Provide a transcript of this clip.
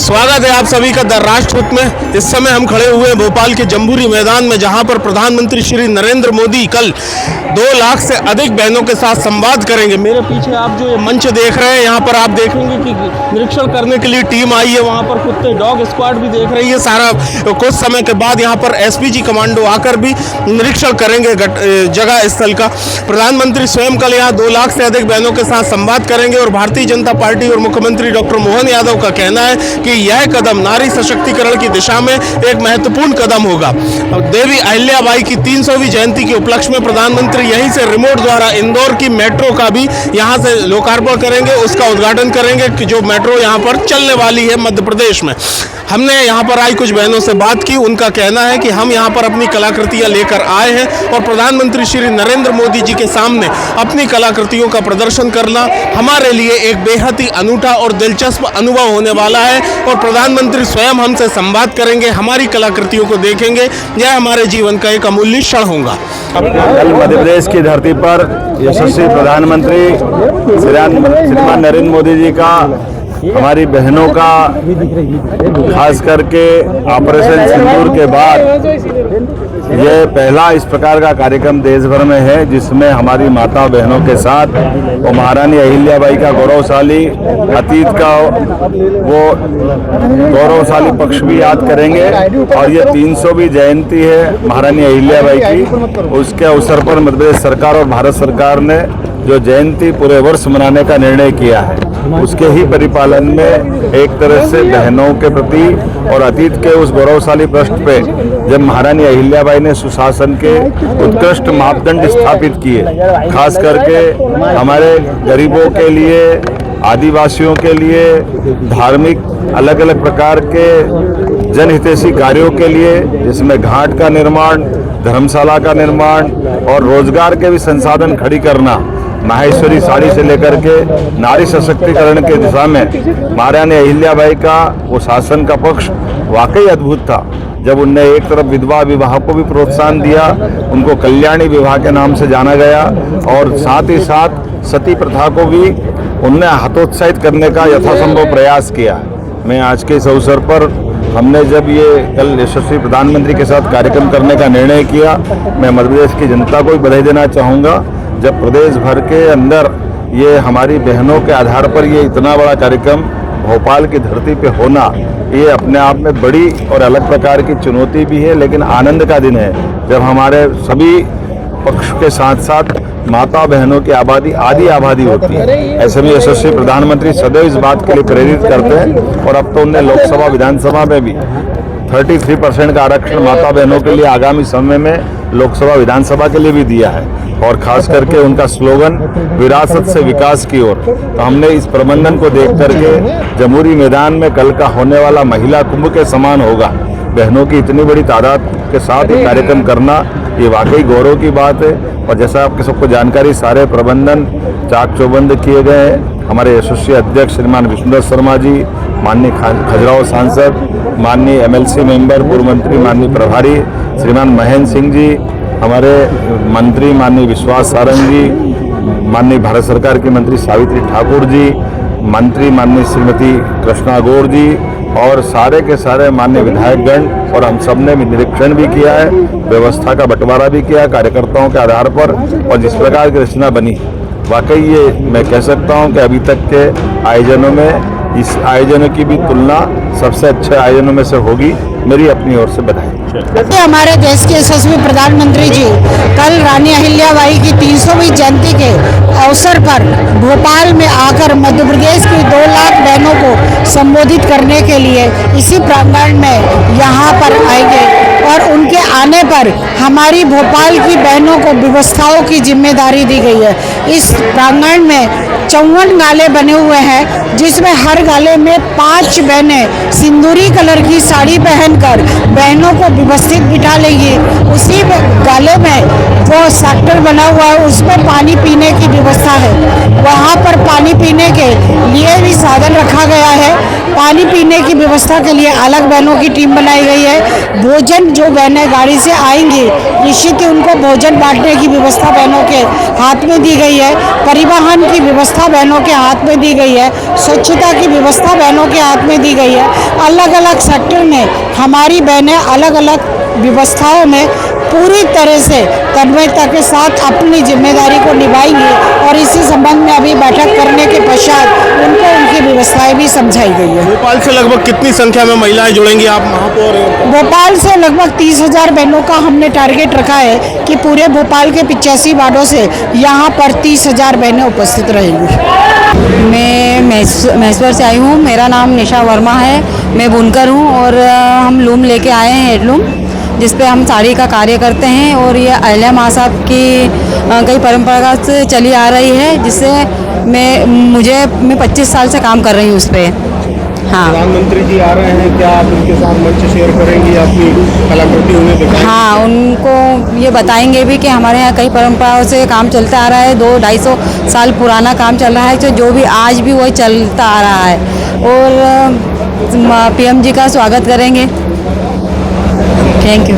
स्वागत है आप सभी का द राष्ट्रदूत में। इस समय हम खड़े हुए हैं भोपाल के जम्बूरी मैदान में, जहां पर प्रधानमंत्री श्री नरेंद्र मोदी कल 2 लाख से अधिक बहनों के साथ संवाद करेंगे। मेरे पीछे आप जो ये मंच देख रहे हैं, यहाँ पर आप देखेंगे कि निरीक्षण करने के लिए टीम आई है। वहाँ पर कुत्ते डॉग स्क्वाड भी देख रही है। सारा कुछ समय के बाद यहाँ पर एसपीजी कमांडो आकर भी निरीक्षण करेंगे जगह स्थल का। प्रधानमंत्री स्वयं कल यहाँ 2 लाख से अधिक बहनों के साथ संवाद करेंगे और भारतीय जनता पार्टी और मुख्यमंत्री डॉक्टर मोहन यादव का कहना है कि यह कदम नारी सशक्तिकरण की दिशा में एक महत्वपूर्ण कदम होगा। देवी अहिल्याबाई की 300वीं जयंती के उपलक्ष्य में प्रधानमंत्री यहीं से रिमोट द्वारा इंदौर की मेट्रो का भी यहां से लोकार्पण करेंगे, उसका उद्घाटन करेंगे कि जो मेट्रो यहां पर चलने वाली है मध्य प्रदेश में। हमने यहां पर आई कुछ बहनों से बात की। उनका कहना है कि हम यहां पर अपनी कलाकृतियां लेकर आए हैं और प्रधानमंत्री श्री नरेंद्र मोदी जी के सामने अपनी कलाकृतियों का प्रदर्शन करना हमारे लिए एक बेहद ही अनूठा और दिलचस्प अनुभव होने वाला है और प्रधानमंत्री स्वयं हमसे संवाद करेंगे, हमारी कलाकृतियों को देखेंगे। यह हमारे जीवन का एक अमूल्य क्षण होगा। कल मध्य प्रदेश की धरती पर यशस्वी प्रधानमंत्री श्रीमान नरेंद्र मोदी जी का हमारी बहनों का खास करके ऑपरेशन सिंदूर के बाद ये पहला इस प्रकार का कार्यक्रम देश भर में है, जिसमें हमारी माता बहनों के साथ वो महारानी अहिल्याबाई का गौरवशाली अतीत का वो गौरवशाली पक्ष भी याद करेंगे। और ये 300वीं जयंती है महारानी अहिल्याबाई की। उसके अवसर पर मध्य प्रदेश सरकार और भारत सरकार ने जो जयंती पूरे वर्ष मनाने का निर्णय किया है, उसके ही परिपालन में एक तरह से बहनों के प्रति और अतीत के उस गौरवशाली पृष्ठ पे जब महारानी अहिल्याबाई ने सुशासन के उत्कृष्ट मापदंड स्थापित किए, खास करके हमारे गरीबों के लिए, आदिवासियों के लिए, धार्मिक अलग अलग प्रकार के जनहितैषी कार्यों के लिए, जिसमें घाट का निर्माण, धर्मशाला का निर्माण और रोजगार के भी संसाधन खड़ी करना, माहेश्वरी साड़ी से लेकर के नारी सशक्तिकरण के दिशा में महारानी अहिल्याबाई का वो शासन का पक्ष वाकई अद्भुत था। जब उनने एक तरफ विधवा विवाह को भी प्रोत्साहन दिया, उनको कल्याणी विवाह के नाम से जाना गया, और साथ ही साथ सती प्रथा को भी उनने हतोत्साहित करने का यथासंभव प्रयास किया। मैं आज के इस अवसर पर हमने जब ये कल यशस्वी प्रधानमंत्री के साथ कार्यक्रम करने का निर्णय किया, मैं मध्य प्रदेश की जनता को भी बधाई देना चाहूँगा। जब प्रदेश भर के अंदर ये हमारी बहनों के आधार पर ये इतना बड़ा कार्यक्रम भोपाल की धरती पे होना, ये अपने आप में बड़ी और अलग प्रकार की चुनौती भी है, लेकिन आनंद का दिन है जब हमारे सभी पक्ष के साथ साथ माता बहनों की आबादी आधी आबादी होती है। ऐसे में यशस्वी प्रधानमंत्री सदैव इस बात के लिए प्रेरित करते हैं और अब तो उन्हें लोकसभा विधानसभा में भी 33% का आरक्षण माता बहनों के लिए आगामी समय में लोकसभा विधानसभा के लिए भी दिया है। और खास करके उनका स्लोगन विरासत से विकास की ओर। तो हमने इस प्रबंधन को देख करके जम्बूरी मैदान में कल का होने वाला महिला कुंभ के समान होगा। बहनों की इतनी बड़ी तादाद के साथ ये कार्यक्रम करना, ये वाकई गौरव की बात है। और जैसा आपके सबको जानकारी, सारे प्रबंधन चाक चौबंद किए गए हैं। हमारे यशस्वी अध्यक्ष श्रीमान विष्णुदत्त शर्मा जी, माननीय खजुराहो सांसद, माननीय MLC मेंबर पूर्व मंत्री माननीय प्रभारी श्रीमान महेंद्र सिंह जी, हमारे मंत्री माननीय विश्वास सारंग जी, माननीय भारत सरकार की मंत्री सावित्री ठाकुर जी, मंत्री माननीय श्रीमती कृष्णा गौर जी और सारे के सारे माननीय विधायकगण, और हम सब ने निरीक्षण भी किया है, व्यवस्था का बंटवारा भी किया कार्यकर्ताओं के आधार पर। और जिस प्रकार की रचना बनी, वाकई ये मैं कह सकता हूँ कि अभी तक के आयोजनों में इस आयोजनों की भी तुलना सबसे अच्छे आयोजनों में से होगी। मेरी अपनी ओर से बधाई। हमारे देश के यशस्वी प्रधानमंत्री जी कल रानी अहिल्याबाई की 300वीं जयंती के अवसर पर भोपाल में आकर मध्य प्रदेश की 2 लाख बहनों को संबोधित करने के लिए इसी प्रांगण में यहाँ पर आएंगे। और उनके आने पर हमारी भोपाल की बहनों को व्यवस्थाओं की जिम्मेदारी दी गई है। इस प्रांगण में 54 गाले बने हुए हैं, जिसमें हर गाले में 5 बहनें सिंदूरी कलर की साड़ी पहनकर बहनों को व्यवस्थित बिठा लेंगी। उसी गाले में वो सेक्टर बना हुआ है, उसमें पानी पीने की व्यवस्था है। वहाँ पर पानी पीने के लिए भी साधन रखा गया है। पानी पीने की व्यवस्था के लिए अलग बहनों की टीम बनाई गई है। भोजन जो बहनें गाड़ी से आएंगी, निश्चित ही उनको भोजन बांटने की व्यवस्था बहनों के हाथ में दी गई है। परिवहन की व्यवस्था व्यवस्था बहनों के हाथ में दी गई है, स्वच्छता की व्यवस्था बहनों के हाथ में दी गई है। अलग अलग सेक्टर में हमारी बहनें अलग अलग व्यवस्थाओं में पूरी तरह से तन्मयता के साथ अपनी जिम्मेदारी को निभाएंगी और इसी संबंध में अभी बैठक करने के पश्चात उनको उनकी व्यवस्थाएं भी समझाई गई है। भोपाल से लगभग कितनी संख्या में महिलाएं जुड़ेंगी? आप महापौर हैं। भोपाल से लगभग 30,000 बहनों का हमने टारगेट रखा है कि पूरे भोपाल के 85 वार्डों से यहाँ पर 30,000 बहनें उपस्थित रहेंगी। मैं मैसवर से आई हूँ। मेरा नाम निशा वर्मा है। मैं बुनकर हूँ और हम लूम लेके आए हैं, हेडलूम, जिस पे हम साड़ी का कार्य करते हैं। और ये अहिल्या माँ साहब की कई परंपरा से चली आ रही है, जिससे मैं 25 साल से काम कर रही हूँ उस पर। हाँ, प्रधानमंत्री जी आ रहे हैं, क्या आप उनके साथ मंच शेयर करेंगी, अपनी कलाकृति उन्हें दिखाएंगी? हाँ, उनको ये बताएंगे भी कि हमारे यहाँ कई परंपराओं से काम चलता आ रहा है। 200-250 साल पुराना काम चल रहा है, जो भी आज भी वही चलता आ रहा है। और पीएम जी का स्वागत करेंगे। Thank you.